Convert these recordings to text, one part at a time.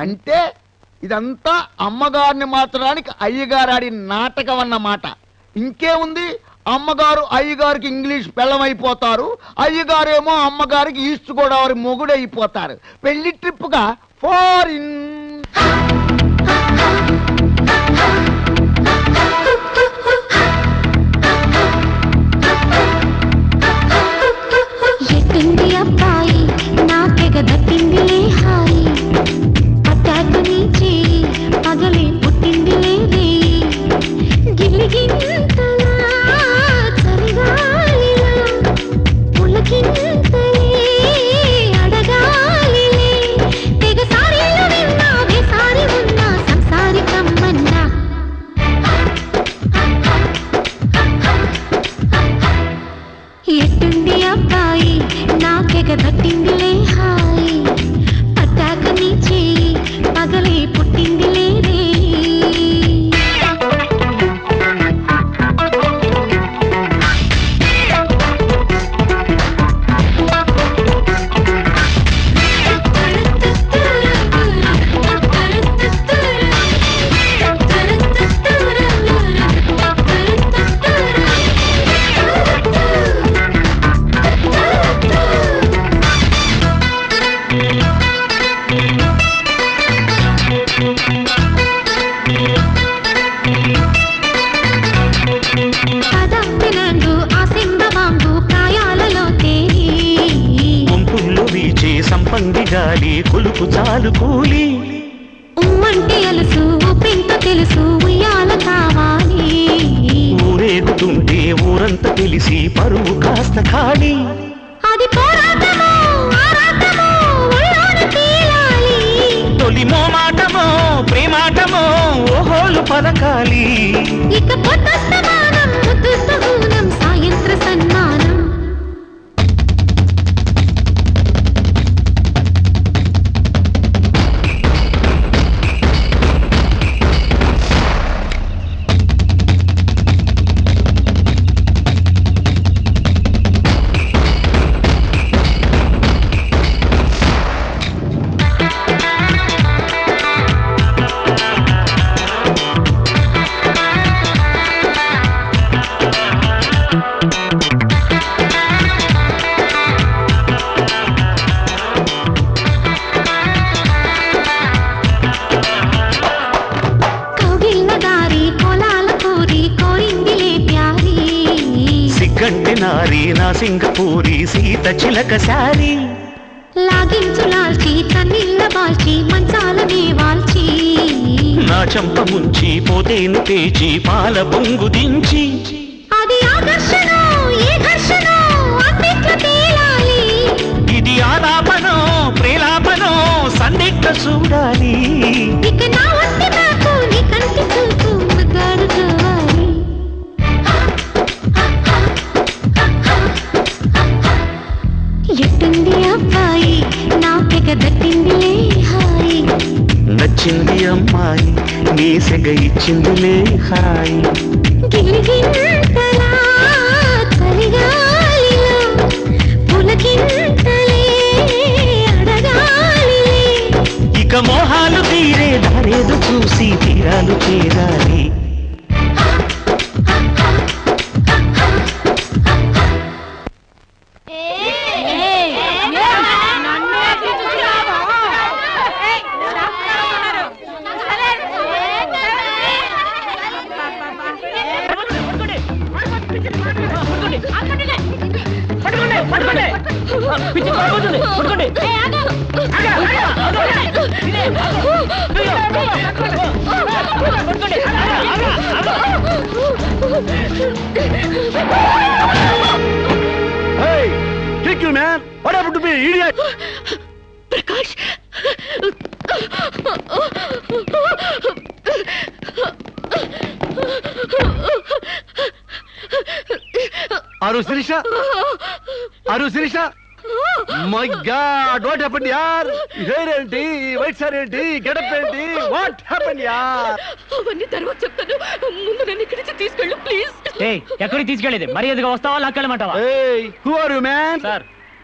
అంటే ఇదంతా అమ్మగారిని మార్చడానికి అయ్యగారు ఆడి నాటకం అన్నమాట. ఇంకేముంది, అమ్మగారు అయ్యగారికి ఇంగ్లీష్ పెళ్ళమైపోతారు, అయ్యగారేమో అమ్మగారికి ఈస్ట్ గోదావరి మొగుడైపోతారు. పెళ్లి ట్రిప్గా ఫారిన్. అబ్బాయి నాకెగ దట్టిందిలే హాయి, పట్టాకు నుంచి పగలే పుట్టిందిలే రేయి, గిల్లిగింతలా చలిగాలిలా పులకింతలే అడగాలిలే, తెగ సారీలు విన్నా వేసారి ఉన్నా సంసారి కమ్మన్నా. ఎట్టుంది అబ్బాయి నాకెగ దట్టిందిలే హాయి, పట్టాక నీ చేయి పగలే పుట్టిందిలే రే. సంపంగి గాలి కులుపు చాలు కూలి, ఉమ్మంటే అలుసు పెంట తెలుసు ఉయ్యాల కావాలి, ఊరేగుతుంటే ఊరంతా తెలిసి పరువు కాస్త ఖాళీ, అది పోరాటమో ఆరాటమో ఒళ్ళోన తేలాలి, తొలి మోమాటమో ప్రేమాటమో ఓహోలు పలకాలి, ఇక పొద్దస్తమానం ముద్దుస్తహూనం సాయంత్ర సన్మానం. సిగ్గంటి నారి నా సింగపూరి సీత చిలక సారి, లాగించు లాల్చి కన్నీళ్ళ బాల్చి మంచాలనే వాల్చి, నా చంప ముంచి పోతేను పేచి పాల బొంగు దించి, అది ఆకర్షణ ఏ ఘర్షణ అన్నిట్లో తేలాలి, ఇది ఆలాపనో ప్రేలాపనో సందిగ్ధ చూడాలి, ఇక నా వంటి నాకు నీ కంటి చూపు ముద్దాడుకోవాలి. ఎట్టుంది అబ్బాయి నాకెగ దట్టిందిలే హాయి, నచ్చింది అమ్మాయి నీ సెగ ఇచ్చిందిలే హాయి, గిలిగింతలా చలిగాలిలా పులకింతలే అడగాలిలే, ఇక మోహాలు తీరే దారేదో చూసి తీరాలు చేరాలి. Hey, kick you, man! What happened to me, idiot? Prakash! Aru Sirisha? Aru Sirisha? My God, what happened, yaar? Hair enti, white saree enti, get up enti, what happened, yaar? అవన్నీ తర్వాత చెప్తాను, ముందు నన్ను ఇక్కడి నుంచి తీసుకెళ్ళు ప్లీజ్. ఎక్కడికి తీసుకెళ్ళేది? మర్యాదగా వస్తావా లాక్కెళ్ళమంటావా? Hey, who are you, man? Sir,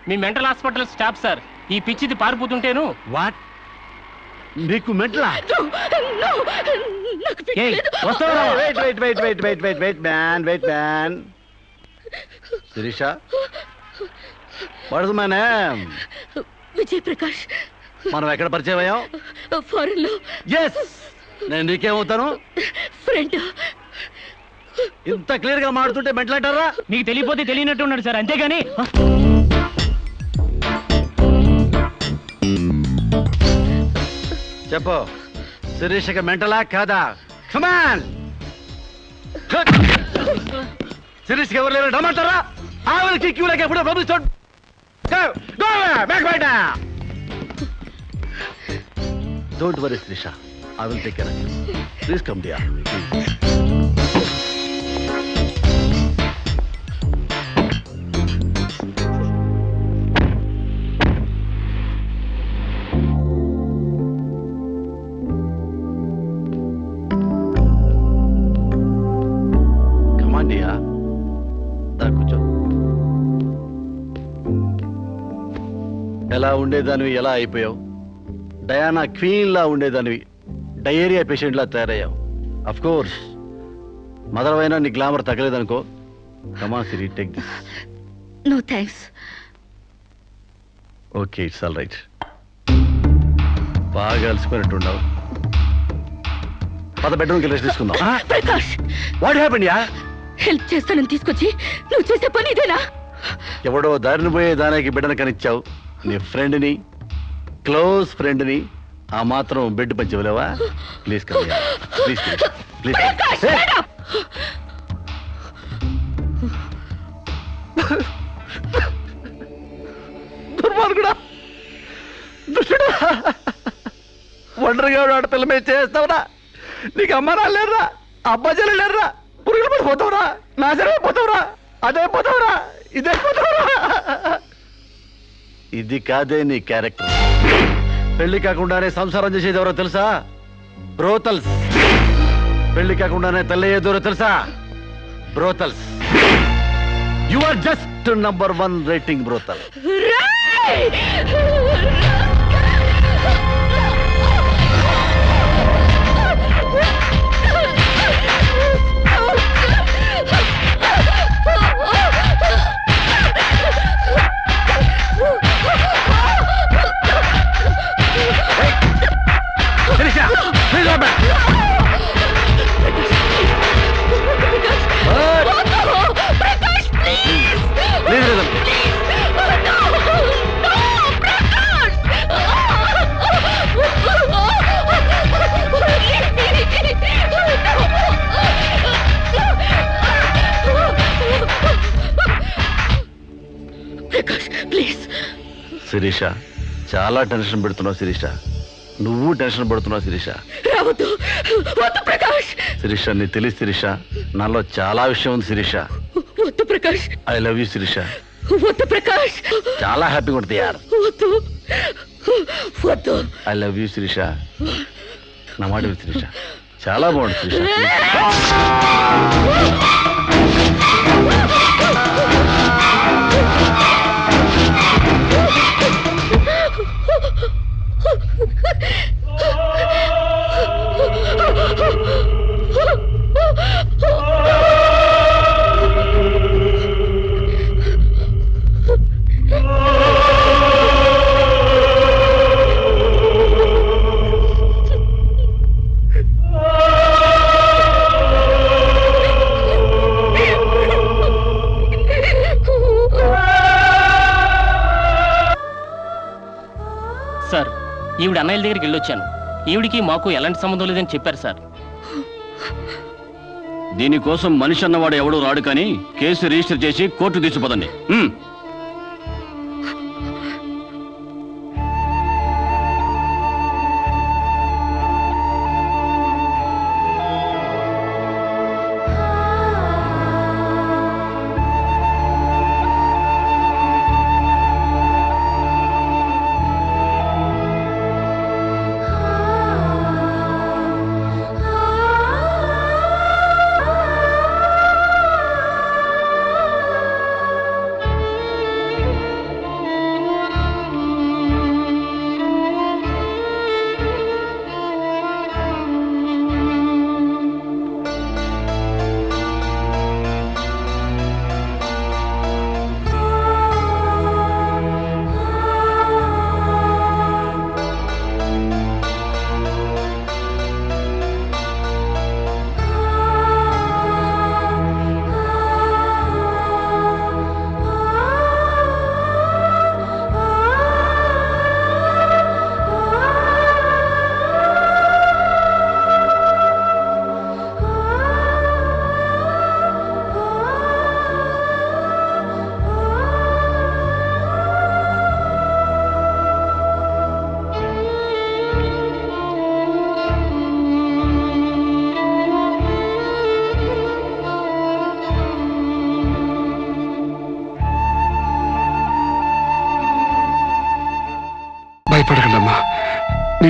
me mental hospital staff sir. ఈ పిచ్చిది పారిపోతుంటేను. What? నీకు మెంటలా? నాకు ఏయ్, పిచ్చలేదు. వస్తావా? Wait man. Shirisha, what is my name? Vijay Prakash మనం ఎక్కడ పరిచయం అయ్యాం? ఫారెన్ లో ఎస్, నేను నీకేమవుతాను? ఫ్రెండ్. ఇంత క్లియర్ గా మాడుతుంటే మెంటలంటారా? మీకు తెలియపోతే తెలియనట్టు ఉన్నాడు సార్, అంతేగాని చెప్పు, శిరీషకి మెంటలా కాదా? కమాన్. శిరీష్కి ఎవరు లేరు రమ్మంటారా? ఆవిడకి క్యూలకి ఎప్పుడో పంపిస్తాడు. Don't worry Sirisha, I will take care of you. Please come dear. కూర్చో. ఎలా ఉండేదానివి ఎలా అయిపోయావు? డయానా క్వీన్ లా ఉండేదానివి డయేరియా పేషెంట్ లా తయారయ్యావు. అఫ్ కోర్స్ మదర్ అయినా నీ గ్లామర్ తగ్గలేదనుకో. Come on Siri, take this. No thanks. Okay, it's all right. బాగా అలసిపోయినట్టున్నావు. పద బెడ్రూమ్కి రెస్ట్ తీసుకుందాం. ప్రకాష్, వాట్ హ్యాపెండ్ యా? హెల్ప్ చేస్తానని తీసుకొచ్చి నువ్వు చేసే పని ఇదేనా? ఎవడో దారిని పోయే దానికి బిడ్డను కనిచ్చావు. నీ ఫ్రెండ్ని, క్లోజ్ ఫ్రెండ్ని ఆ మాత్రం బెడ్ పంచవలేవా? Please come, please please. దుర్మార్గుడా, దుష్టుడా, ఒంటరిగా ఆడపిల్ల మీద చేస్తావురా? నీకు అమ్మ లేరురా, అబ్బాజీలు లేరురా, పురుగులు పడిపోతావురా, నాశనమే పోతావురా, అదే పోతావురా, ఇదే పోతావురా. ఇది కాదే నీ క్యారెక్టర్. పెళ్లి కాకుండానే సంసారం చేసేది ఎవరో తెలుసా? బ్రోతల్స్. పెళ్లి కాకుండానే తల్లయ్యేదెవరో తెలుసా? Brothels. You are just number 1 rating brothel. Shirisha, చాలా టెన్షన్ పెడుతున్నావు శిరీష. నువ్వు టెన్షన్ పడుతున్నావు శిరీష. రావద్దు, వద్దు ప్రకాష్. శిరీష, నీ తెలిసి శిరీష, నాలో చాలా విషయం ఉంది శిరీష. వద్దు Prakash. I love you Shirisha. వద్దు ప్రకాష్. చాలా హ్యాపీగా ఉంటుంది యార్. వద్దు వద్దు. I love you Shirisha. నా మాట విను శిరీష, చాలా బాగుంది శిరీష. సార్, ఈవిడ అన్నయ్యల దగ్గరికి వెళ్ళొచ్చాను. ఈవిడికి మాకు ఎలాంటి సంబంధం లేదని చెప్పారు సార్. దీనికోసం మనిషి అన్నవాడు ఎవడూ రాడు, కానీ కేసు రిజిస్టర్ చేసి కోర్టు తీసుకుపోదండి.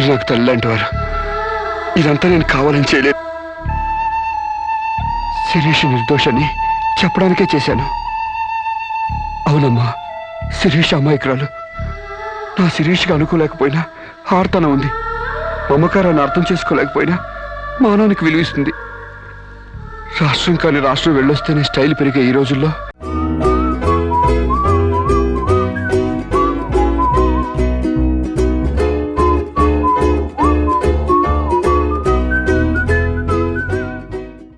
మీరు నాకు తల్లి లాంటి వారు. ఇదంతా నేను కావాలని చేయలేదు. శిరీష్ నిర్దోషని చెప్పడానికే చేశాను. అవునమ్మా, శిరీష్ అమాయకురాలు. నా శిరీష్కి అనుకోలేకపోయినా ఆర్తన ఉంది. మమకారాన్ని అర్థం చేసుకోలేకపోయినా మానవునికి విలువిస్తుంది. రాష్ట్రం కాని రాష్ట్రం వెళ్ళొస్తేనే స్టైల్ పెరిగే ఈ రోజుల్లో